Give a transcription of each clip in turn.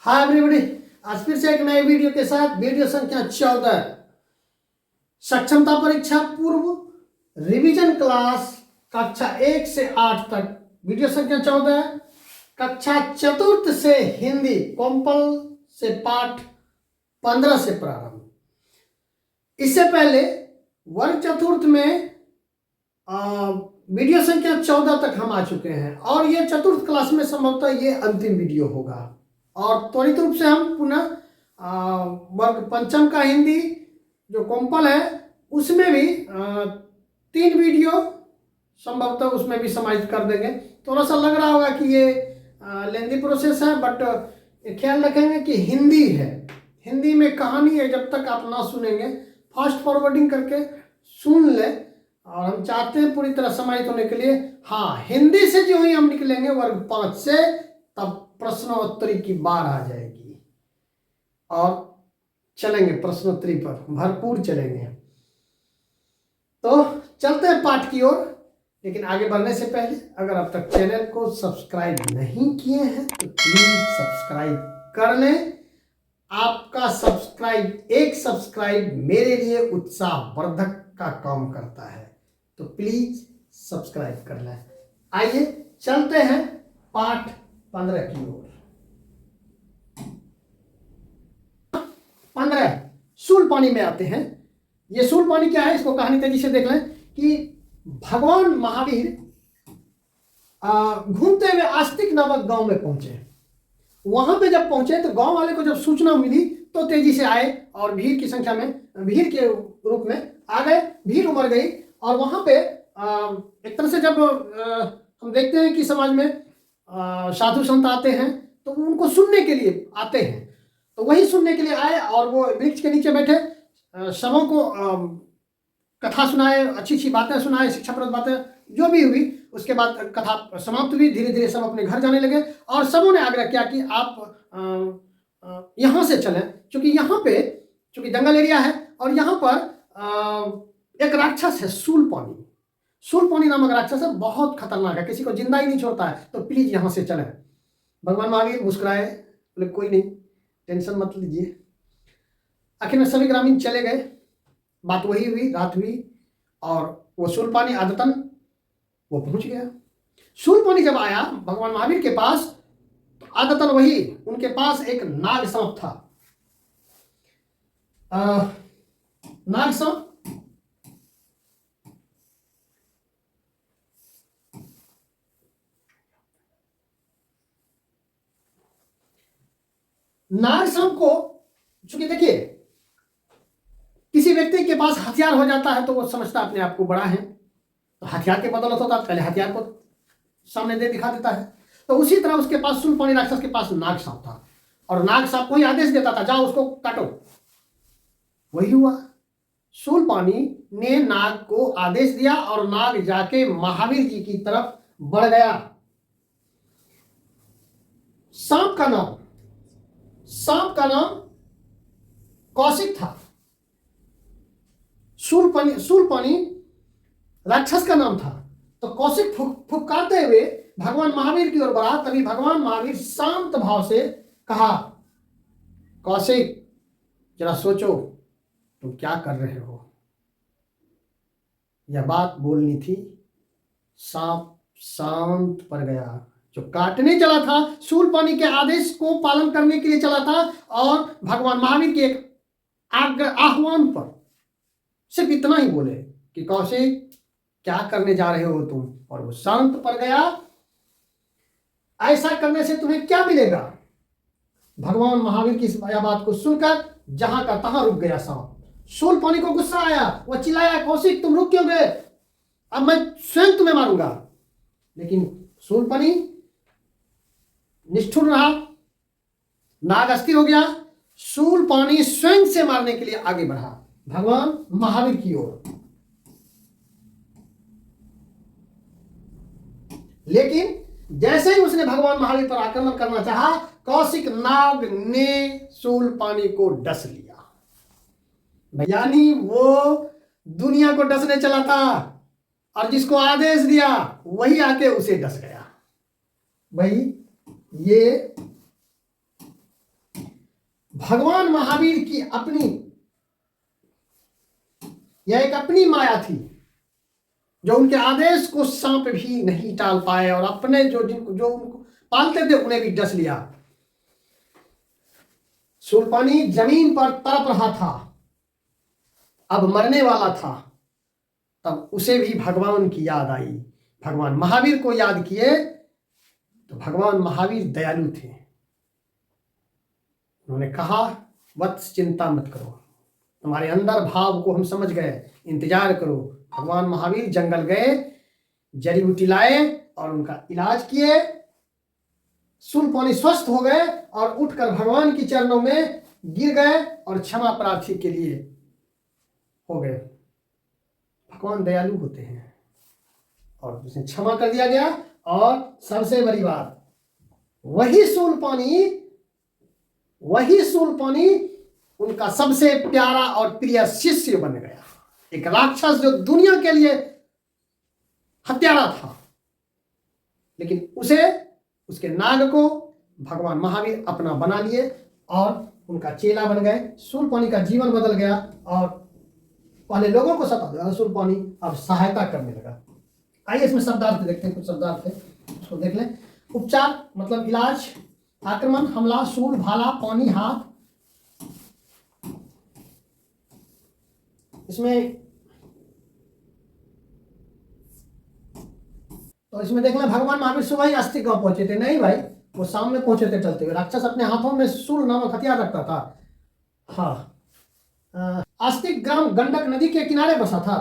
Hi everybody, आज फिर से एक नए वीडियो के साथ वीडियो संख्या 14 सक्षमता परीक्षा पूर्व रिवीजन क्लास कक्षा 1 से 8 तक। वीडियो संख्या 14 कक्षा चतुर्थ से हिंदी कॉम्पल से पाठ 15 से प्रारंभ। इससे पहले वर्ग चतुर्थ में वीडियो संख्या 14 तक हम आ चुके हैं और ये चतुर्थ क्लास में संभवतः ये अंतिम वीडियो होगा। और त्वरित रूप से हम पुनः वर्ग पंचम का हिंदी जो कॉम्पल है उसमें भी 3 वीडियो संभवतः उसमें भी समाहित कर देंगे। थोड़ा सा लग रहा होगा कि ये लेंदी प्रोसेस है, बट ख्याल रखेंगे कि हिंदी है, हिंदी में कहानी है। जब तक आप ना सुनेंगे फास्ट फॉरवर्डिंग करके सुन ले, और हम चाहते हैं पूरी तरह समाहित होने के लिए। हाँ, हिंदी से जो ही हम निकलेंगे वर्ग 5 से, तब प्रश्नोत्तरी की बार आ जाएगी और चलेंगे प्रश्नोत्तरी पर, भरपूर चलेंगे। तो चलते हैं पाठ की ओर। लेकिन आगे बढ़ने से पहले अगर अब तक चैनल को सब्सक्राइब नहीं किए हैं तो प्लीज सब्सक्राइब कर लें। आपका एक सब्सक्राइब मेरे लिए उत्साहवर्धक का काम करता है, तो प्लीज सब्सक्राइब कर लें। आइए चलते हैं पाठ 15 की ओर। 15 शूल पानी में आते हैं। ये शूल पानी क्या है, इसको कहानी तेजी से देख लें कि भगवान महावीर घूमते हुए आस्तिक नामक गांव में पहुंचे। वहां पे जब पहुंचे तो गांव वाले को जब सूचना मिली तो तेजी से आए और भीड़ की संख्या में, भीड़ के रूप में आ गए। भीड़ उमड़ गई और वहां पे एक तरह से जब हम देखते हैं कि समाज में साधु संत आते हैं तो उनको सुनने के लिए आते हैं, तो वही सुनने के लिए आए और वो वृक्ष के नीचे बैठे सबों को कथा सुनाए, अच्छी अच्छी बातें सुनाए, शिक्षाप्रद बातें जो भी हुई। उसके बाद कथा समाप्त हुई, धीरे धीरे सब अपने घर जाने लगे और सबों ने आग्रह किया कि आप यहाँ से चलें, क्योंकि यहाँ पे चूंकि जंगल एरिया है और यहाँ पर एक राक्षस है शूलपानी नामक राक्षस है, बहुत खतरनाक है, किसी को जिंदा ही नहीं छोड़ता है, तो प्लीज यहाँ से चलें। भगवान महावीर मुस्कुराए, बोले कोई नहीं, टेंशन मत लीजिए। आखिर में सभी ग्रामीण चले गए। बात वही हुई, रात हुई और वो शूलपानी आदतन वो पहुंच गया। शूलपानी जब आया भगवान महावीर के पास तो आदतन वही उनके पास एक नाग सांप था। नाग सांप को, चूंकि देखिए किसी व्यक्ति के पास हथियार हो जाता है तो वो समझता अपने आप को बड़ा है, तो हथियार के बदौलत होता है, पहले हथियार को सामने दे दिखा देता है। तो उसी तरह उसके पास शूलपानी राक्षस के पास नाग सांप था और नाग सांप को ही आदेश देता था, जाओ उसको काटो। वही हुआ, शूलपानी ने नाग को आदेश दिया और नाग जाके महावीर जी की तरफ बढ़ गया। सांप का नाम कौशिक था। शूलपानी राक्षस का नाम था। तो कौशिक फुफकारते हुए भगवान महावीर की ओर बढ़ा। तभी भगवान महावीर शांत भाव से कहा, कौशिक जरा सोचो तुम क्या कर रहे हो। यह बात बोलनी थी, सांप शांत पड़ गया। जो काटने चला था शूलपानी के आदेश को पालन करने के लिए चला था और भगवान महावीर के एक आह्वान पर सिर्फ इतना ही बोले कि कौशिक क्या करने जा रहे हो तुम, और वो शांत पड़ गया। ऐसा करने से तुम्हें क्या मिलेगा। भगवान महावीर की इस बात को सुनकर जहां का तहां रुक गया सांप। शूलपानी को गुस्सा आया, वो चिल्लाया, कौशिक तुम रुक क्यों गए, अब मैं स्वयं तुम्हें मारूंगा। लेकिन शूलपानी निष्ठुर रहा, नाग अस्थिर हो गया। शूलपानी स्वयं से मारने के लिए आगे बढ़ा भगवान महावीर की ओर। लेकिन जैसे ही उसने भगवान महावीर पर आक्रमण करना चाहा, कौशिक नाग ने शूलपानी को डस लिया। यानी वो दुनिया को डसने चला था और जिसको आदेश दिया वही आके उसे डस गया। भाई ये भगवान महावीर की अपनी, यह एक अपनी माया थी जो उनके आदेश को सांप भी नहीं टाल पाए, और अपने जो उनको पालते थे उन्हें भी डस लिया। शूलपाणी जमीन पर तड़प रहा था, अब मरने वाला था, तब उसे भी भगवान की याद आई। भगवान महावीर को याद किए तो भगवान महावीर दयालु थे। उन्होंने कहा, वत्स चिंता मत करो, तुम्हारे अंदर भाव को हम समझ गए, इंतजार करो। भगवान महावीर जंगल गए, जड़ी बूटी लाए और उनका इलाज किए। शूलपाणी स्वस्थ हो गए और उठकर भगवान के चरणों में गिर गए और क्षमा प्रार्थी के लिए हो गए। भगवान दयालु होते हैं और उसे क्षमा कर दिया गया। और सबसे बड़ी बात, वही शूलपाणी उनका सबसे प्यारा और प्रिय शिष्य बन गया। एक राक्षस जो दुनिया के लिए हत्यारा था, लेकिन उसके नाग को भगवान महावीर अपना बना लिए और उनका चेला बन गए। शूलपाणी का जीवन बदल गया और पहले लोगों को सता था, शूलपाणी अब सहायता करने लगा। आइए इसमें शब्दार्थ देखते हैं, कुछ शब्दार्थ है, उसको देख लें। उपचार मतलब इलाज, आक्रमण, हमला, शूल, भाला, पानी, हाथ। इसमें देख लें, भगवान महावीर सुबह ही आस्तिक गांव पहुंचे थे। नहीं भाई, वो शाम में पहुंचे थे चलते हुए। राक्षस अपने हाथों में शूल नामक हथियार रखता था। हाँ, आस्तिक ग्राम गंडक नदी के किनारे बसा था।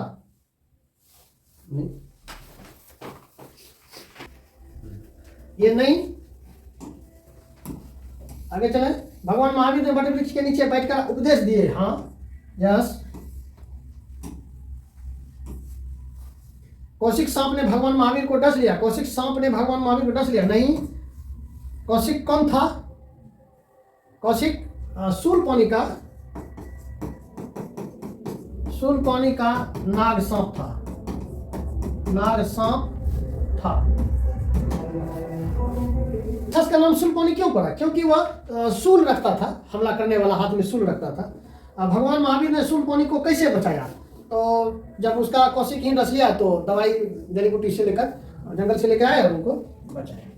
ये नहीं, आगे चले। भगवान महावीर ने बड़े वृक्ष के नीचे बैठकर उपदेश दिए। हाँ, यस। कौशिक सांप ने भगवान महावीर को डस लिया। कौशिक सांप ने भगवान महावीर को डस लिया। नहीं। कौशिक कौन था? कौशिक शूलपाणी का नाग सांप था। नाग सांप था। का नाम शूलपाणी क्यों पड़ा? क्योंकि वह शूल रखता था, हमला करने वाला हाथ में शूल रखता था। भगवान महावीर ने शूलपाणी को कैसे बचाया? तो जब उसका कौशिक ही डस लिया तो दवाई जड़ी बूटी से लेकर जंगल से लेकर आए और उनको बचाए।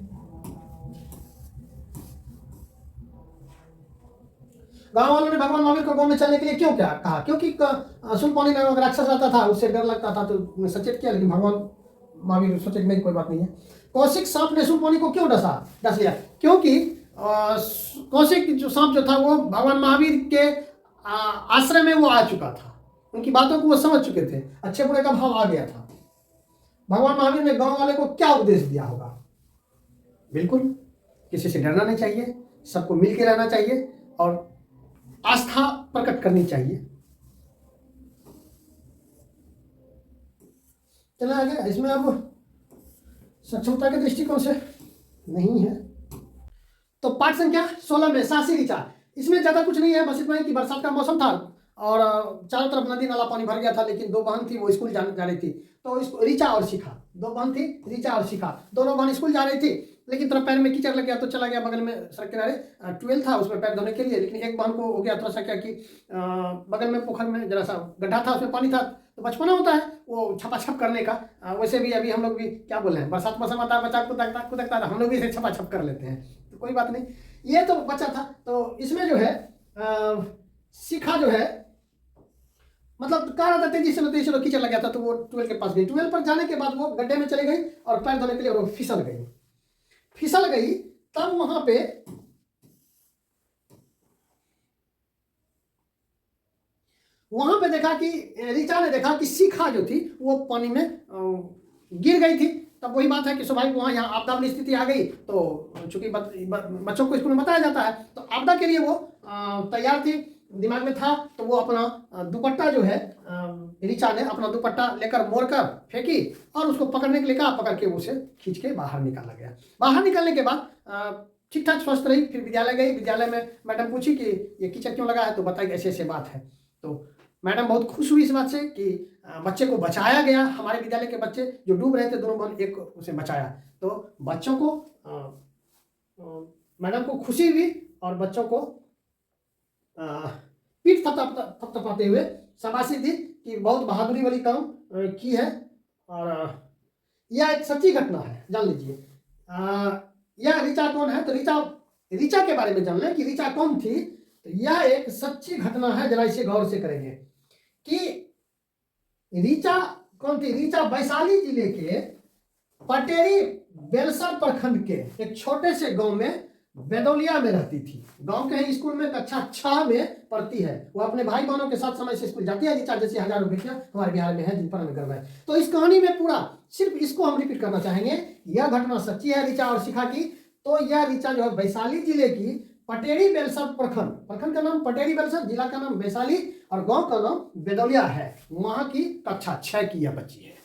गांव वालों ने भगवान महावीर को गांव में चलने के लिए क्यों क्या कहा? क्योंकि शूलपाणी नामक राक्षस रहता था, उससे डर लगता था, तो सचेत किया। लेकिन भगवान महावीर सोचे नहीं, कोई बात नहीं है। कौशिक सांप ने शूलपाणी को क्यों डस लिया? क्योंकि कौशिक जो सांप जो था वो भगवान महावीर के आश्रय में वो आ चुका था, उनकी बातों को वो समझ चुके थे, अच्छे बुरे का भाव आ गया था। भगवान महावीर ने गांव वाले को क्या उपदेश दिया होगा? बिल्कुल किसी से डरना नहीं चाहिए, सबको मिल के रहना चाहिए और आस्था प्रकट करनी चाहिए। चला आगे। इसमें अब सक्षमता के दृष्टिकोण से नहीं है। तो पाठ संख्या 16 में सासी ऋचा। इसमें ज्यादा कुछ नहीं है, बस इतना ही कि बरसात का मौसम था और चारों तरफ नदी नाला पानी भर गया था, लेकिन दो बहन थी, वो स्कूल जा रही थी। तो इसको ऋचा और शिखा, दो बहन थी, ऋचा और शिखा, दोनों बहन स्कूल जा रही थी, लेकिन थोड़ा पैर में कीचड़ लग गया तो चला गया बगल में सड़क किनारे ट्यूबवेल था उसमें पैर धोने के लिए। लेकिन एक बहन को हो गया थोड़ा सा क्या कि बगल में पोखर में जरा सा गड्ढा था, उसमें पानी था, तो बचपना होता है वो छपाछप करने का। वैसे भी अभी हम लोग भी क्या बोल रहे हैं, बरसात मौसम आता है, बच्चा कुदकता था, हम लोग भी इसे छपाछप कर लेते हैं, तो कोई बात नहीं। ये तो बच्चा था। तो इसमें जो है शिखा जो है मतलब कह रहा था तेजी से कीचड़ लग गया था, तो वो ट्यूबवेल के पास गई। ट्यूबवेल पर जाने के बाद वो गड्ढे में चली गई और पैर धोने के लिए वो फिसल गई। तब वहां पे देखा कि ऋचा ने देखा कि शिखा जो थी वो पानी में गिर गई थी। तब वही बात है कि स्वाभाविक वहां यहाँ आपदा वाली स्थिति आ गई, तो चूंकि बच्चों को स्कूल में बताया जाता है, तो आपदा के लिए वो तैयार थी, दिमाग में था। तो वो अपना दुपट्टा जो है, ऋचा ने अपना दुपट्टा लेकर मोड़कर फेंकी और उसको पकड़ने के लिए कहा, पकड़ के उसे खींच के बाहर निकाला गया। बाहर निकलने के बाद ठीक ठाक स्वस्थ रही। फिर विद्यालय गई। विद्यालय में मैडम पूछी कि ये कीचड़ क्यों लगा है, तो बताई ऐसे ऐसे बात है। तो मैडम बहुत खुश हुई इस बात से कि बच्चे को बचाया गया। हमारे विद्यालय के बच्चे जो डूब रहे थे, दोनों बहन एक उसे बचाया। तो बच्चों को मैडम को खुशी हुई और बच्चों को पीठ थपथपाते हुए शाबाशी दी कि बहुत बहादुरी वाली काम की है। और यह एक सच्ची घटना है, जान लीजिए। यह ऋचा कौन है, तो ऋचा के बारे में जान लें कि ऋचा कौन थी। तो यह एक सच्ची घटना है, जरा इसे गौर से करेंगे कि ऋचा कौन थी। ऋचा वैशाली जिले के पटेरी बेलसर प्रखंड के एक छोटे से गांव में बेदौलिया में रहती थी। गांव के ही स्कूल में कक्षा 6 में पढ़ती है। वो अपने भाई बहनों के साथ समय से स्कूल जाती है। ऋचा जैसी हजारों बेटियां हमारे बिहार में है जिन पर हमें गर्व है। तो इस कहानी में पूरा सिर्फ इसको हम रिपीट करना चाहेंगे। यह घटना सच्ची है ऋचा और शिखा की। तो यह ऋचा जो है वैशाली जिले की पटेरी बेलसर प्रखंड का नाम पटेरी बेलसर, जिला का नाम वैशाली और गांव का नाम बेदौलिया है। वहां की कक्षा 6 की यह बच्ची है।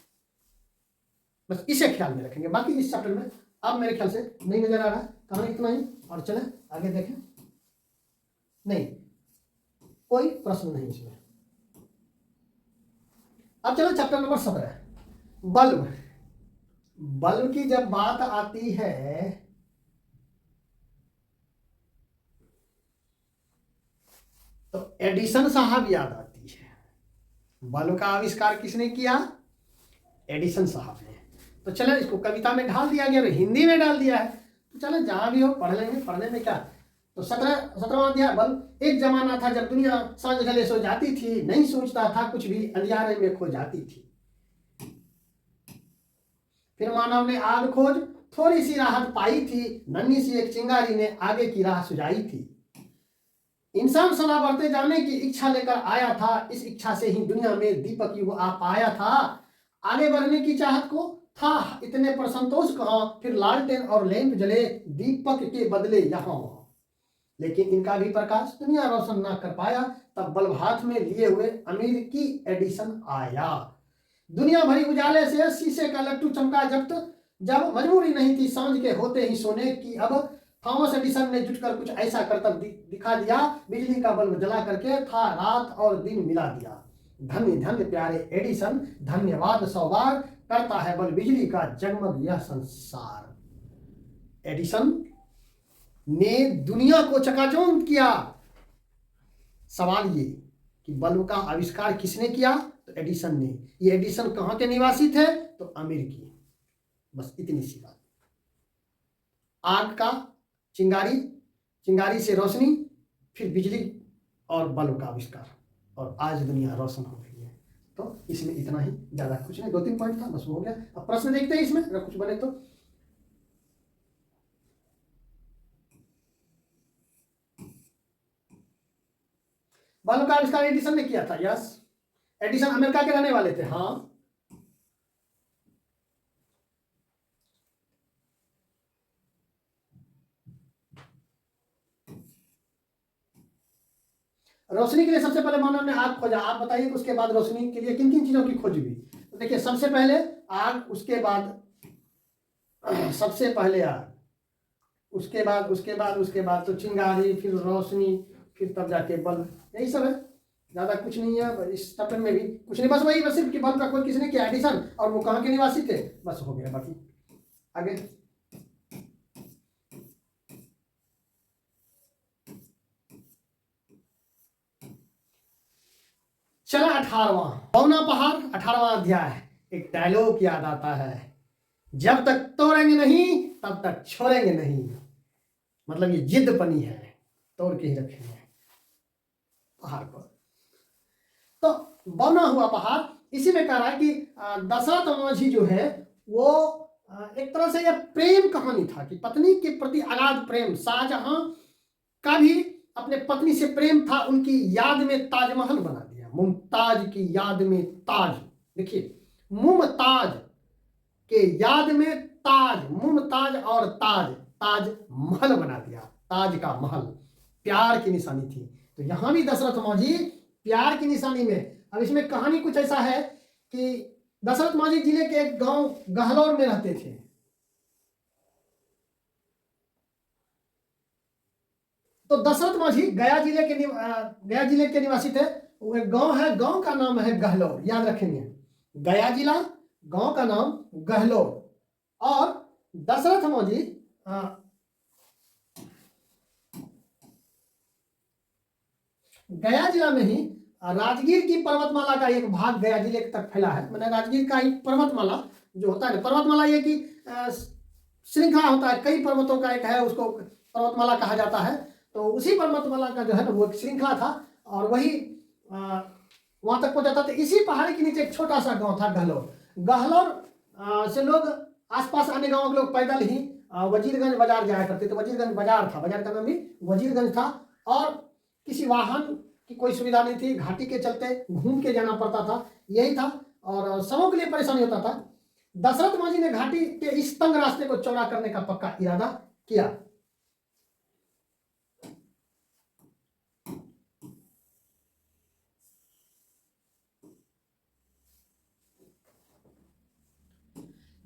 बस इसे ख्याल में रखेंगे। बाकी इस चैप्टर में अब मेरे ख्याल से नहीं नजर आ रहा है। कहानी इतना ही, और चलें आगे देखें। नहीं, कोई प्रश्न नहीं इसमें। अब चलो चैप्टर नंबर 17, बल्ब। बल्ब की जब बात आती है तो एडिसन साहब याद आती है। बल्ब का आविष्कार किसने किया? एडिसन साहब ने। तो चलो इसको कविता में ढाल दिया गया, हिंदी में डाल दिया है। तो चलो जहां भी हो पढ़ लेंगे, पढ़ने में क्या। तो 17वां अध्याय बल्ब। एक जमाना था जब दुनिया सांझ ढले सो जाती थी, नहीं सोचता था कुछ भी, अंधियारे में खो जाती थी। फिर मानव ने आग खोज थोड़ी सी राहत पाई थी, नन्ही सी एक चिंगारी ने आगे की राह सुझाई थी। इंसान सदा बढ़ते जाने की इच्छा लेकर आया था, इस इच्छा से ही दुनिया में दीपक युग आ पाया था। आगे बढ़ने की चाहत को था इतने पर संतोष कहां, फिर लालटेन और लैंप जले दीपक के बदले यहां वहां। लेकिन इनका भी प्रकाश दुनिया रोशन ना कर पाया। तब बल्ब हाथ में लिए हुए अमेरिकी एडिसन आया। दुनिया भरी उजाले से शीशे का लट्टू चमका जब मजबूरी नहीं थी सांझ के होते ही सोने की। अब थॉमस एडिसन ने जुटकर कुछ ऐसा करतब दिखा दिया, बिजली का बल्ब जला करके था रात और दिन मिला दिया। धन्य धन्य प्यारे एडिसन, धन्यवाद 100 बार, करता है बल्ब बिजली का जगमग यह संसार। एडिसन ने दुनिया को चकाचौंध किया। सवाल ये कि बल्ब का आविष्कार किसने किया? तो एडिसन ने। ये एडिसन कहां के निवासी थे? तो अमेरिकी। बस इतनी सी बात। आग का चिंगारी से रोशनी, फिर बिजली और बल्ब का आविष्कार, और आज दुनिया रोशन हो गई है। तो इसमें इतना ही, ज्यादा कुछ नहीं। 2-3 पॉइंट था, बस हो गया। अब प्रश्न देखते हैं इसमें, अगर कुछ बने तो। बल्ब का आविष्कार एडिसन ने किया था। यस, एडिसन अमेरिका के रहने वाले थे। हाँ, रोशनी के लिए सबसे पहले मानव ने आग खोजा। आप बताइए कि उसके बाद रोशनी के लिए किन किन चीजों की खोज हुई? तो देखिए, सबसे पहले आग, उसके बाद सबसे पहले आग, उसके बाद तो चिंगारी, फिर रोशनी, फिर तब जाके बल्ब। यही सब है, ज्यादा कुछ नहीं है इस चैप्टर में भी। कुछ नहीं, बस वही, बस सिर्फ कि बल्ब का खोज किसने किया? एडिसन। और वो कहाँ के निवासी थे? बस हो गया। बाकी आगे चला 18वां, पौना पहाड़, 18वां अध्याय। एक डायलॉग याद आता है, जब तक तोड़ेंगे नहीं तब तक छोड़ेंगे नहीं। मतलब ये जिद पनी है, तोड़ के ही रखेंगे पहाड़ को। तो बना हुआ पहाड़, इसी में कह रहा है कि दशरथ माझी जो है वो एक तरह से यह प्रेम कहानी था कि पत्नी के प्रति अगाध प्रेम। शाहजहां का भी अपने पत्नी से प्रेम था, उनकी याद में ताजमहल बना दिया। मुमताज की याद में ताज, देखिए, मुमताज के याद में ताज, मुमताज और ताज महल बना दिया। ताज का महल प्यार की निशानी थी। तो यहां भी दशरथ माझी प्यार की निशानी में। अब इसमें कहानी कुछ ऐसा है कि दशरथ माझी जिले के एक गांव गहलोर में रहते थे। तो दशरथ माझी गया जिले के निवासी थे। वो एक गांव है, गांव का नाम है गहलोर, याद रखेंगे। गया जिला, गांव का नाम गहलोर। और दशरथ माझी गया जिला में ही राजगीर की पर्वतमाला का एक भाग गया जिले तक फैला है। मैंने राजगीर का एक पर्वतमाला जो होता है, पर्वतमाला ये कि श्रृंखला होता है, कई पर्वतों का एक है, उसको पर्वतमाला कहा जाता है। तो उसी पर्वतमाला का जो है ना वो एक श्रृंखला था, और वही वहां तक पहुंचा था। तो इसी पहाड़ी के नीचे एक छोटा सा गांव था गहलोर। गहलोर से लोग आसपास आने गांव के लोग पैदल ही वजीरगंज बाजार जाया करते थे। वजीरगंज बाजार था, बाजार का नाम भी वजीरगंज था, और किसी वाहन की कोई सुविधा नहीं थी, घाटी के चलते घूम के जाना पड़ता था, यही था, और सबों के लिए परेशानी होता था। दशरथ मांझी ने घाटी के इस तंग रास्ते को चौड़ा करने का पक्का इरादा किया।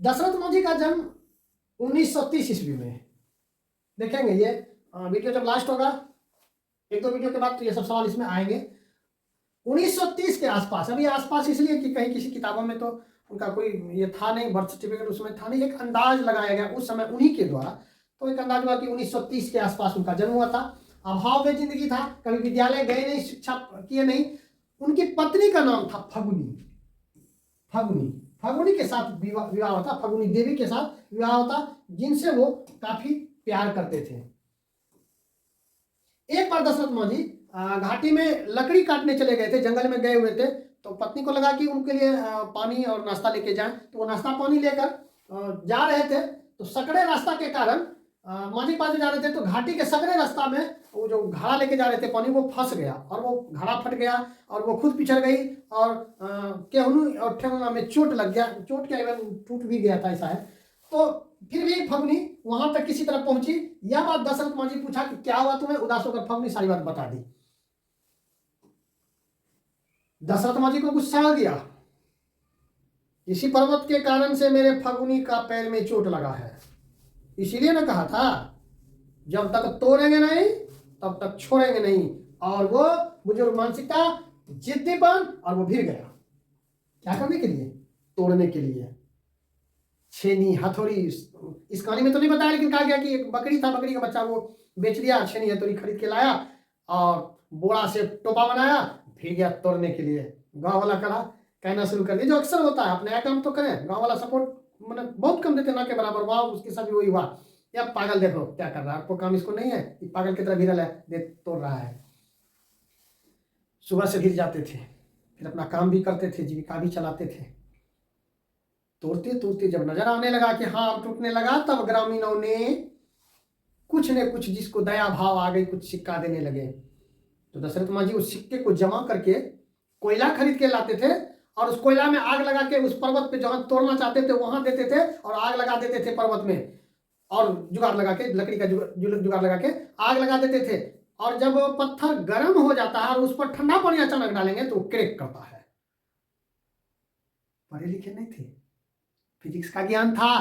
दशरथ मांझी का जन्म 1930 ईस्वी में। देखेंगे ये वीडियो जब लास्ट होगा, एक दो वीडियो के बाद, तो ये सब सवाल इसमें आएंगे। 1930 के आसपास, अभी आसपास इसलिए कि कहीं किसी किताबों में तो उनका कोई ये था नहीं, बर्थ सर्टिफिकेट उसमें था नहीं, एक अंदाज लगाया गया उस समय उन्हीं के द्वारा। तो एक अंदाज हुआ कि 1930 के आसपास उनका जन्म हुआ था। अभाव में जिंदगी था, कभी विद्यालय गए नहीं, शिक्षा किए नहीं। उनकी पत्नी का नाम था फगुनी। फगुनी फगुनी के साथ विवाह होता, फगुनी देवी के साथ विवाह होता, जिनसे वो काफी प्यार करते थे। एक बार दशरथ मांझी घाटी में लकड़ी काटने चले गए थे, जंगल में गए हुए थे। तो पत्नी को लगा कि उनके लिए पानी और नाश्ता लेके जाएं, तो वो नाश्ता पानी लेकर जा रहे थे। तो सकड़े रास्ता के कारण मांझी पास जा रहे थे, तो घाटी के सकड़े रास्ता में वो जो घड़ा लेके जा रहे थे पानी, वो फंस गया, और वो घड़ा फट गया, और वो खुद पिछड़ गई, और केहनू और ठेहुना में चोट लग गया, चोट क्या इवन टूट भी गया था, ऐसा है। तो फिर भी फगुनी वहां तक किसी तरह पहुंची। यह बात दशरथ मांझी पूछा कि क्या हुआ तुम्हें, उदास होकर फगुनी सारी बात बता दी। दशरथ मांझी को गुस्सा आ गया, इसी पर्वत के कारण से मेरे फगुनी का पैर में चोट लगा है, इसीलिए ना कहा था जब तक तोड़ेंगे नहीं तब तक छोड़ेंगे नहीं। और वो बुजुर्ग मानसिकता, जिद्दीपन, और वो भिड़ गया। क्या करने के लिए? तोड़ने के लिए। छेनी हथौड़ी, इस कहानी में तो नहीं बताया, लेकिन कहा गया कि एक बकरी था, बकरी का बच्चा वो बेच लिया, छेनी हथौड़ी खरीद के लाया, और बोरा से टोपा बनाया, फिर गया तोड़ने के लिए। गांव वाला करा कहना शुरू कर दिया, जो अक्सर होता है, अपने नया काम तो करें, गांव वाला सपोर्ट मतलब बहुत कम देते, ना के बराबर। वाह, उसके साथ भी वही हुआ, या पागल देखो क्या कर रहा है, आपको काम इसको नहीं है, पागल की तरह भिरल है, दे तोड़ रहा है। सुबह से भिर जाते थे, फिर अपना काम भी करते थे, जीविका भी चलाते थे। तोड़ते तोड़ते जब नजर आने लगा कि हाँ अब टूटने लगा, तब ग्रामीणों ने कुछ न कुछ, जिसको दया भाव आ गई, कुछ सिक्का देने लगे। तो दशरथ मांझी उस सिक्के को जमा करके कोयला खरीद के लाते थे, और उस कोयला में आग लगा के उस पर्वत पे जहां तोड़ना चाहते थे वहां देते थे, और आग लगा देते थे पर्वत में, और जुगाड़ लगा के, लकड़ी का जुगाड़ लगा के आग लगा देते थे। और जब पत्थर गर्म हो जाता है और उस पर ठंडा पानी अचानक डालेंगे तो क्रैक करता है। पढ़े लिखे नहीं थे, फिजिक्स का ज्ञान था,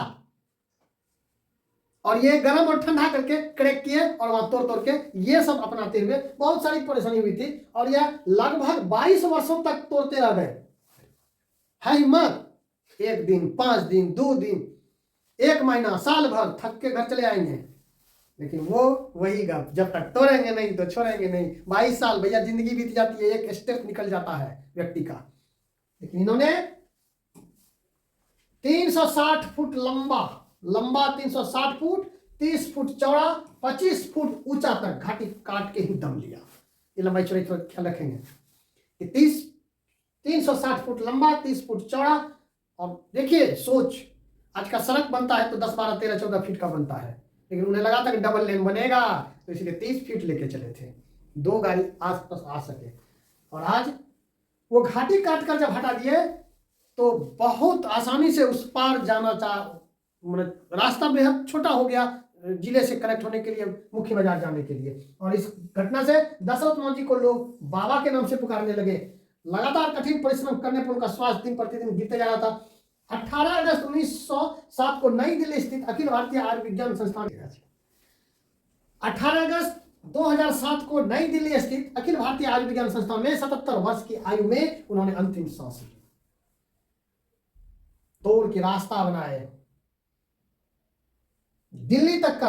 और ये गर्म और ठंडा करके क्रैक किए, और वहां तोड़ तोड़ के ये सब अपनाते हुए बहुत सारी परेशानी हुई थी। और यह लगभग 22 वर्षों तक तोड़ते रह गए। है हिम्मत, एक दिन, 5 दिन, 2 दिन, 1 महीना, साल भर, थक के घर चले आएंगे। लेकिन वो वही गप, जब तक तोड़ेंगे नहीं तो छोड़ेंगे नहीं। 22 साल भैया जिंदगी बीत जाती है, एक स्टेप निकल जाता है व्यक्ति का। लेकिन इन्होंने 360 फुट लंबा 360 फुट, 30 फुट चौड़ा, 25 फुट ऊंचा तक घाटी काट के ही दम लिया। ये लंबाई चौड़ाई थोड़ा ख्याल रखेंगे कि 360 फुट लंबा, 30 फुट चौड़ा। और देखिए सोच, आज का सड़क बनता है तो 10, 12, 13, 14 फीट का बनता है, लेकिन उन्हें लगा था कि डबल लेन बनेगा, तो इसलिए 30 फीट लेके चले थे, 2 गाड़ी आस पास आ सके। और आज वो घाटी काट कर जब हटा दिए तो बहुत आसानी से उस पार जाना रास्ता बेहद छोटा हो गया, जिले से कनेक्ट होने के लिए, मुख्य बाजार जाने के लिए। और इस घटना से दशरथ मांझी को लोग बाबा के नाम से पुकारने लगे। लगातार कठिन परिश्रम करने पर उनका स्वास्थ्य दिन प्रतिदिन गिरते जा रहा था। 18 अगस्त 1907 को नई दिल्ली स्थित अखिल भारतीय आयुर्विज्ञान संस्थान, 18 अगस्त 2007 को नई दिल्ली स्थित अखिल भारतीय आयुर्विज्ञान संस्थान में 77 वर्ष की आयु में उन्होंने अंतिम सांस ली। तोड़ के रास्ता बनाए, दिल्ली तक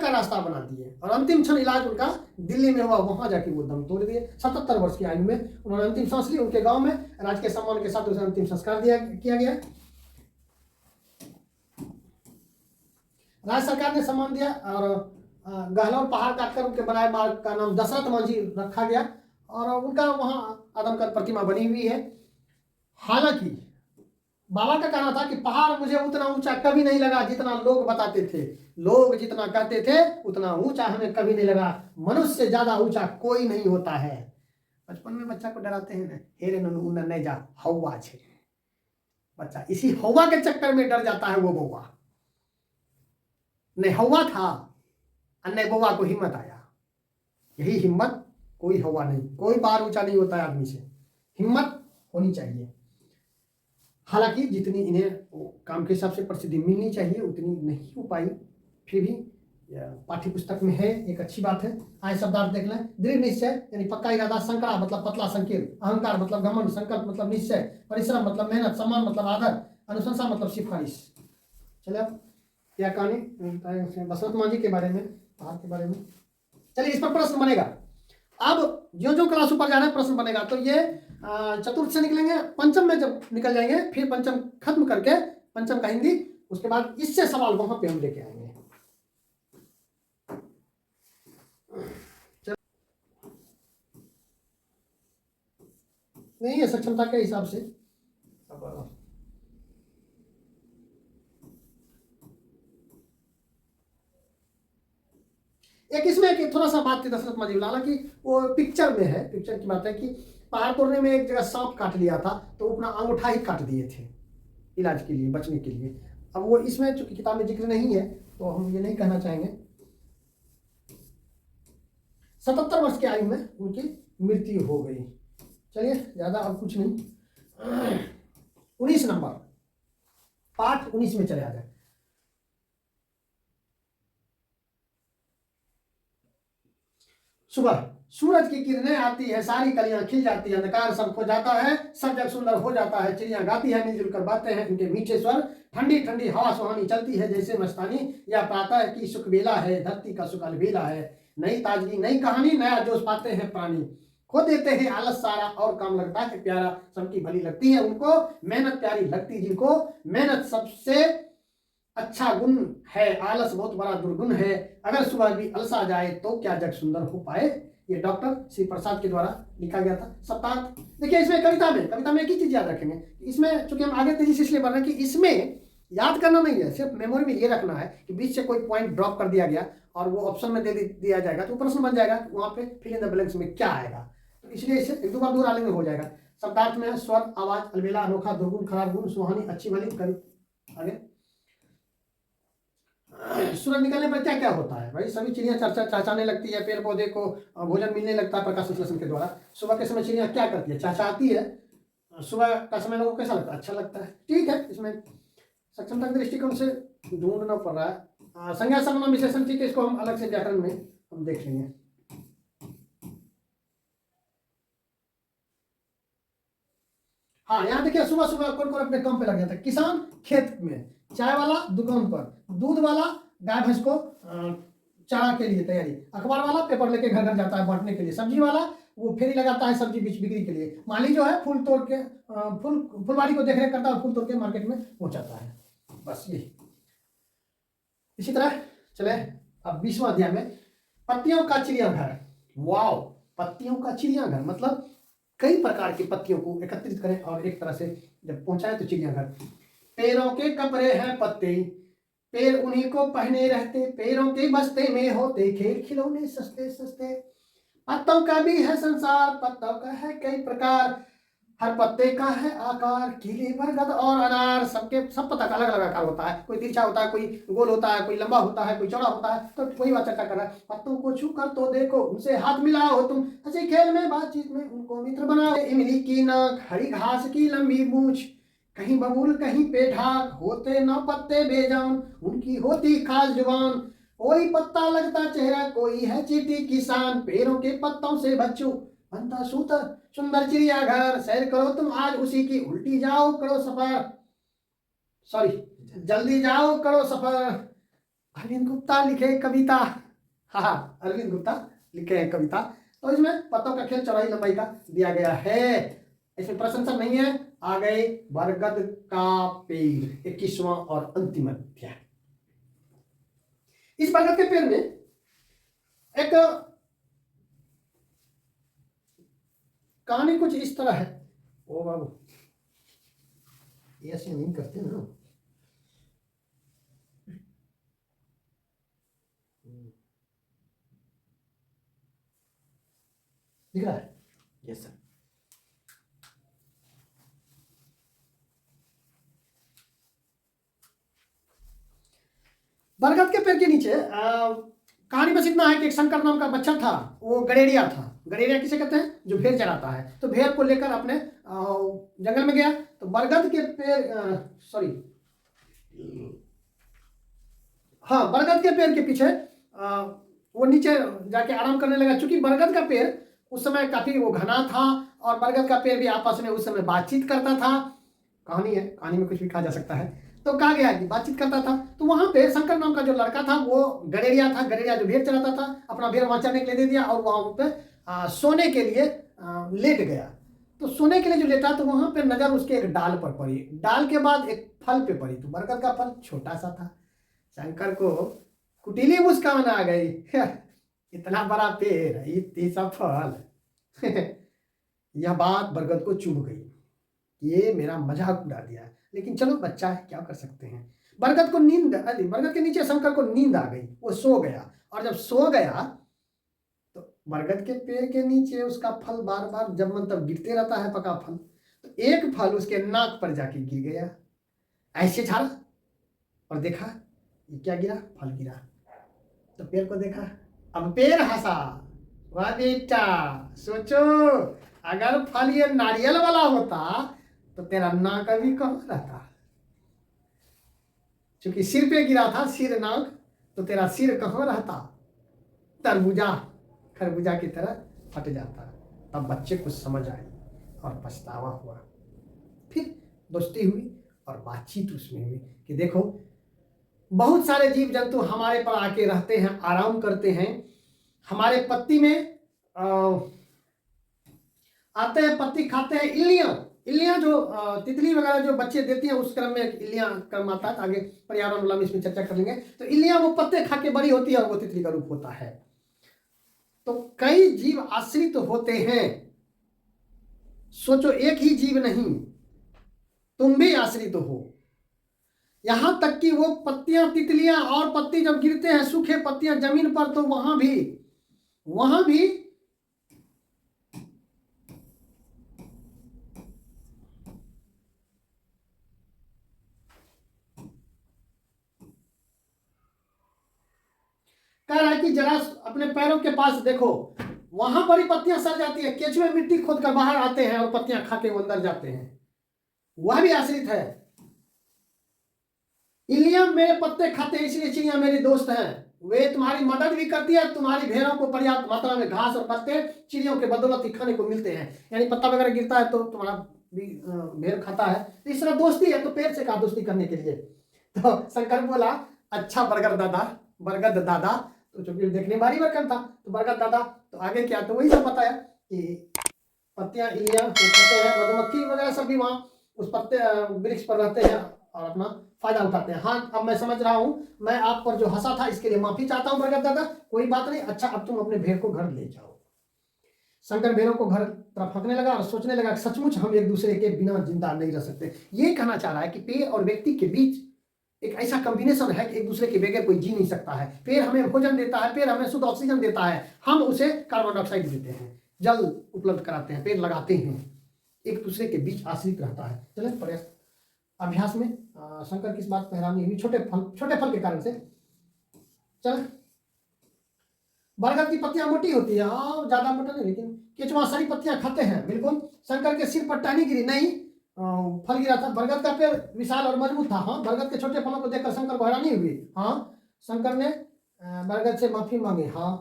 का का रास्ता बना दिए और अंतिम क्षण इलाज उनका दिल्ली में हुआ, वहां जाके वो दम तोड़ दिए। 77 वर्ष की आयु में उन्होंने अंतिम सांस ली। उनके गांव में राजकीय सम्मान के साथ उसे अंतिम संस्कार किया गया। राज्य सरकार ने सम्मान दिया और गहलोर पहाड़ काटकर उनके बनाए मार्ग का नाम दशरथ मांझी रखा गया और उनका वहां आदमकद प्रतिमा बनी हुई है। हालांकि बाबा का कहना था कि पहाड़ मुझे उतना ऊंचा कभी नहीं लगा जितना लोग बताते थे, लोग जितना कहते थे उतना ऊंचा हमें कभी नहीं लगा, मनुष्य से ज्यादा ऊंचा कोई नहीं होता है। बचपन में बच्चा को डराते हैं ना, हेरे ननू नहीं जा हवा छे, बच्चा इसी हवा के चक्कर में डर जाता है। वो बउआ नहीं हवा था और नहीं बउआ को हिम्मत आया। यही हिम्मत, कोई हवा नहीं, कोई बार ऊंचा नहीं होता है आदमी से, हिम्मत होनी चाहिए। हालांकि जितनी इन्हें काम के हिसाब से प्रसिद्धि मिलनी चाहिए उतनी नहीं हो पाई, फिर भी पाठ्य पुस्तक में है, एक अच्छी बात है। आए शब्दार्थ देख लें। दृढ़ निश्चय यानी पक्का इरादा, संकरा मतलब पतला संकीर्ण, अहंकार मतलब घमंड, संकल्प मतलब निश्चय, परिश्रम मतलब मेहनत, सम्मान मतलब आदर, अनुशंसा मतलब सिफारिश। चलिए अब क्या कहानी दशरथ मांझी के बारे में, पहाड़ के बारे में। चलिए इस पर प्रश्न बनेगा। अब जो जो क्लास ऊपर जा रहा है प्रश्न बनेगा, तो ये चतुर्थ से निकलेंगे, पंचम में जब निकल जाएंगे फिर पंचम खत्म करके पंचम का हिंदी, उसके बाद इससे सवाल वहां पे हम लेके आएंगे। नहीं है सक्षमता के हिसाब से। एक इसमें एक थोड़ा सा बात थी दशरथ मांझी, हालांकि वो पिक्चर में है, पिक्चर की बात है कि पहाड़ तोड़ने में एक जगह सांप काट लिया था तो अपना अंगूठा ही काट दिए थे इलाज के लिए, बचने के लिए। अब वो इसमें चूंकि किताब में जिक्र नहीं है तो हम ये नहीं कहना चाहेंगे। 77 वर्ष की आयु में उनकी मृत्यु हो गई। चलिए ज्यादा अब कुछ नहीं। 19 नंबर पाठ 19 में चले आ जाए। सुबह सूरज की किरणें आती है, सारी कलियां खिल जाती है, अंधकार सब खो जाता है, सब जग सुंदर हो जाता है, चिड़ियां गाती है, मिलजुल कर बातें हैं उनके मीठे स्वर, ठंडी ठंडी हवा सुहानी चलती है जैसे मस्तानी, या प्रातः की सुख बेला है, धरती का सुख अलबेला है, नई ताजगी नई कहानी, नया जोश पाते हैं प्राणी, खो देते हैं आलस सारा और काम लगता है प्यारा, सबकी भली लगती है उनको मेहनत प्यारी लगती जिनको, मेहनत सबसे अच्छा गुण है, आलस बहुत बड़ा दुर्गुण है, अगर सुबह भी अलसा जाए तो क्या जग सुंदर हो पाए। ये डॉक्टर श्री प्रसाद के द्वारा लिखा गया था। सप्तांत देखिए इसमें कविता में एक ही चीज याद रखेंगे, इसमें चूंकि हम आगे तेजी से इसलिए बढ़ रहे हैं कि इसमें याद करना नहीं है, सिर्फ मेमोरी में ये रखना है कि बीच से कोई पॉइंट ड्रॉप कर दिया गया और वो ऑप्शन में दे दिया जाएगा तो प्रश्न बन जाएगा, वहां पे फिल इन द ब्लैंक्स में क्या आएगा, तो इसलिए इसे एक दो बार दूर आने में हो जाएगा। शब्दार्थ में स्वर, आवाज, अलबेला, अनोखा, दुर्गुण, खराब गुण, सुहानी, अच्छी भली, आगे सूरज निकलने पर क्या क्या होता है भाई, सभी चिड़ियां चहचहाने लगती है, पेड़ पौधे को भोजन मिलने लगता है प्रकाश संश्लेषण के द्वारा। सुबह के समय चिड़ियां क्या करती है, चहचहाती है। सुबह का समय लोगों को कैसा लगता है, अच्छा लगता है। ठीक है, इसमें सक्षमता के दृष्टिकोण से ढूंढना पड़ रहा है। संज्ञा सर्वनाम विशेषण, ठीक है, इसको हम अलग से व्याकरण में हम देख लेंगे। हाँ यहाँ देखिए सुबह सुबह कौन कौन अपने काम पे लग जाता है। किसान खेत में, चाय वाला दुकान पर, दूध वाला गाय भैंस को चारा के लिए तैयारी, अखबार वाला पेपर लेके घर घर जाता है बांटने के लिए, सब्जी वाला वो फेरी लगाता है सब्जी बिक्री के लिए, माली जो है फूल तोड़ के फुलवाड़ी को देख रेख करता है, फूल तोड़ के मार्केट में पहुंचाता है। बस ये इसी तरह चले अब 20वां अध्याय में पत्तियों का चिड़ियाघर। वाओ, पत्तियों का चिड़ियाघर मतलब कई प्रकार की पत्तियों को एकत्रित करें और एक तरह से जब पहुंचाए तो चिड़ियाघर। पेड़ों के कपड़े हैं पत्ते, पेड़ उन्हीं को पहने रहते, पेड़ों के बस्ते में होते खेल खिलौने सस्ते सस्ते, पत्तों का भी है संसार, पत्तों का है कई प्रकार, हर पत्ते का है आकार, केले बरगद और अनार, सबके सब पत्ता का अलग अलग आकार होता है, कोई तिरछा होता है, कोई गोल होता है, कोई लंबा होता है, कोई चौड़ा होता है। तो वही बात चर्चा कर रहा है। पत्तों को छू कर तो देखो, उनसे हाथ मिलाओ तुम, हंसी खेल में बातचीत में उनको मित्र बनाओ। इमली की नाक, हरी घास की लंबी मूछ, कहीं बबूल कहीं पेठाक, होते न पत्ते बेजान, उनकी होती खास जुबान, कोई पत्ता लगता चेहरा, कोई है चींटी किसान, पेड़ों के पत्तों से बच्चों बनता सूतर सुंदर चिड़ियाघर, सैर करो तुम आज उसी की, उल्टी जाओ करो सफर, सॉरी जल्दी जाओ करो सफर, अरविंद गुप्ता लिखे कविता। हाँ, अरविंद गुप्ता लिखे हैं कविता। तो इसमें पत्तों का खेल चौड़ाई लंबाई का दिया गया है। इसमें प्रशंसा नहीं है। आ गए बरगद का पेड़, 21वां और अंतिम अध्याय। इस बरगद के पेड़ में एक कहानी कुछ इस तरह है। ओ बाबू, ऐसे नहीं करते ना। दिख रहा है? Yes sir. बरगद के पेड़ के नीचे कहानी बस इतना है कि एक शंकर नाम का बच्चा था। वो गडेरिया था। गडेरिया किसे कहते हैं? जो भेड़ चराता है। तो भेड़ को लेकर अपने जंगल में गया। तो बरगद के पेड़, सॉरी, हाँ, बरगद के पेड़ के पीछे वो नीचे जाके आराम करने लगा। चूंकि बरगद का पेड़ उस समय काफी वो घना था और बरगद का पेड़ भी आपस में उस समय बातचीत करता था। कहानी है, कहानी में कुछ भी कहा जा सकता है। तो कहा गया कि बातचीत करता था। तो वहां पे शंकर नाम का जो लड़का था वो गडेरिया था। गडेरिया जो भेड़ चलाता था, अपना भेड़ वहां चरने के लिए दे दिया और वहां पे सोने के लिए लेट गया। तो सोने के लिए जो लेटा तो वहां पे नजर उसके एक डाल पर पड़ी। डाल के बाद एक फल पे पड़ी। तो बरगद का फल छोटा सा था। शंकर को कुटिली मुस्कान आ गई। इतना बड़ा पेड़, इतनी सा फल। यह बात बरगद को चुभ गई। ये मेरा मजाक उड़ा दिया। लेकिन चलो, बच्चा है, क्या कर सकते हैं। बरगद के नीचे शंकर को नींद आ गई। वो सो गया। और जब सो गया तो बरगद के पेड़ के नीचे उसका फल बार बार जब मन तब गिरते रहता है, पका फल। तो एक फल उसके नाक पर जाके गिर गया। ऐसे झाड़ा और देखा ये क्या गिरा? फल गिरा। तो पेड़ को देखा। अब पेड़ हंसा। वाह बेटा, सोचो, अगर फल ये नारियल वाला होता तो तेरा नाक अभी कहाँ रहता। क्योंकि सिर पे गिरा था, सिर नाक, तो तेरा सिर कहाँ रहता? तरबूजा, खरबूजा की तरह फट जाता। तब बच्चे को समझ आई और पछतावा हुआ। फिर दोस्ती हुई और बातचीत उसमें हुई कि देखो, बहुत सारे जीव जंतु हमारे पर आके रहते हैं, आराम करते हैं। हमारे पत्ती में आते हैं, पत्ती खाते हैं। इल्लियां, इल्लियां जो तितली वगैरह जो बच्चे देती हैं, उस क्रम में इल्लियां क्रम आता है। आगे पर्यावरण वाला में इसमें चर्चा कर लेंगे। तो इल्लियां वो पत्ते खा के बड़ी होती है और वो तितली का रूप होता है। तो कई जीव आश्रित होते हैं। सोचो, एक ही जीव नहीं, तुम भी आश्रित हो। यहां तक कि वो पत्तियां, तितलियां और पत्ती जब गिरते हैं, सूखे पत्तियां जमीन पर, तो वहां भी कह रहा है कि जरा अपने पैरों के पास देखो, वहां पर ही पत्तियां सड़ जाती है। केंचुए मिट्टी खोद कर बाहर आते हैं और पत्तियां खा के वो अंदर जाते हैं। वह भी आश्रित है। इलियम मेरे पत्ते खाते हैं, इसलिए चिड़िया मेरी दोस्त हैं। वे तुम्हारी मदद भी करती है। तुम्हारी भेड़ों को पर्याप्त मात्रा में घास और पत्ते चिड़ियों के बदौलत ही खाने को मिलते हैं। यानी पत्ता वगैरह गिरता है तो तुम्हारा भी भेड़ खाता है। तो इस तरह दोस्ती है। तो पेड़ से कहा दोस्ती करने के लिए। तो शंकर बोला, अच्छा बरगद दादा। तो चूंकि देखने भारी बरगद था, तो बरगद दादा, तो आगे क्या? तो वही सब बताया कि पत्तियां, इलियां खाते हैं, मधुमक्खी वगैरह सब भी वहां उस पत्ते वृक्ष पर रहते हैं और अपना फायदा उठाते हैं। हाँ, अब मैं समझ रहा हूं, मैं आप पर जो हंसा था इसके लिए माफी चाहता हूं बरगद दादा। कोई बात नहीं। अच्छा, अब तुम अपने भेड़ को घर ले जाओ। शंकर भेड़ों को घर तरफ हकने लगा और सोचने लगा कि सचमुच हम एक दूसरे के बिना जिंदा नहीं रह सकते। ये कहना चाह रहा है कि पेड़ और व्यक्ति के बीच एक ऐसा कॉम्बिनेशन है कि एक दूसरे के बगैर कोई जी नहीं सकता है। पेड़ हमें भोजन देता है, पेड़ हमें शुद्ध ऑक्सीजन देता है, हम उसे कार्बन डाइऑक्साइड देते हैं, जल उपलब्ध कराते हैं, पेड़ लगाते हैं। एक दूसरे के बीच आश्रित रहता है। चले प्रयास अभ्यास में शंकर की इस बात पर हैरानी हुई, छोटे फल के कारण से। चल, बरगद की पत्तियां मोटी होती है, हाँ, ज्यादा मोटा नहीं, लेकिन केचुआ सारी पत्तियां खाते हैं। बिल्कुल शंकर के सिर पर टहनी गिरी नहीं, फल गिरा था। बरगद का पेड़ विशाल और मजबूत था। हाँ, बरगद के छोटे फलों को देखकर शंकर को हैरानी हुई। हाँ, शंकर ने बरगद से माफी मांगी। हाँ,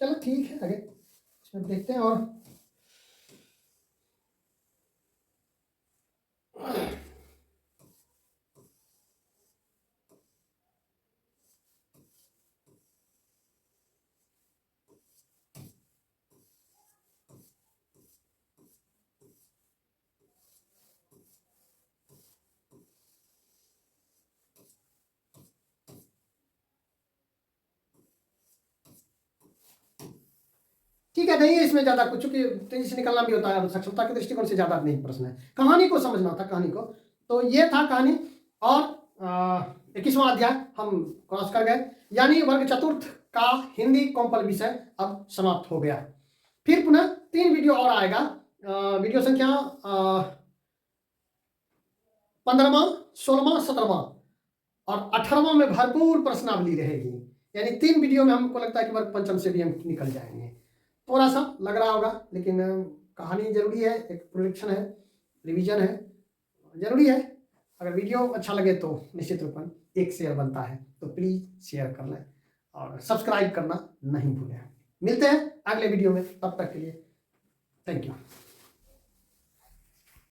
चलो ठीक है, आगे इसमें देखते हैं। और ठीक है, नहीं है इसमें ज़्यादा कुछ, चूंकि तेजी से निकलना भी होता है और सक्षमता के दृष्टिकोण से ज़्यादा नहीं प्रश्न है, कहानी को समझना था कहानी को। तो ये था कहानी। और 21वां अध्याय हम क्रॉस कर गए, यानी वर्ग चतुर्थ का हिंदी कॉम्पल विषय अब समाप्त हो गया। फिर पुनः 3 वीडियो और आएगा, वीडियो संख्या 15वां, 16वां, 17वां और 18वां में भरपूर प्रश्नावली रहेगी। यानी 3 वीडियो में हमको लगता है कि वर्ग पंचम से भी हम निकल जाएंगे। थोड़ा सा लग रहा होगा, लेकिन कहानी जरूरी है, एक प्रोडक्शन है, रिवीजन है, जरूरी है। अगर वीडियो अच्छा लगे तो निश्चित रूप में एक शेयर बनता है, तो प्लीज़ शेयर कर लें और सब्सक्राइब करना नहीं भूलें। मिलते हैं अगले वीडियो में, तब तक के लिए थैंक यू।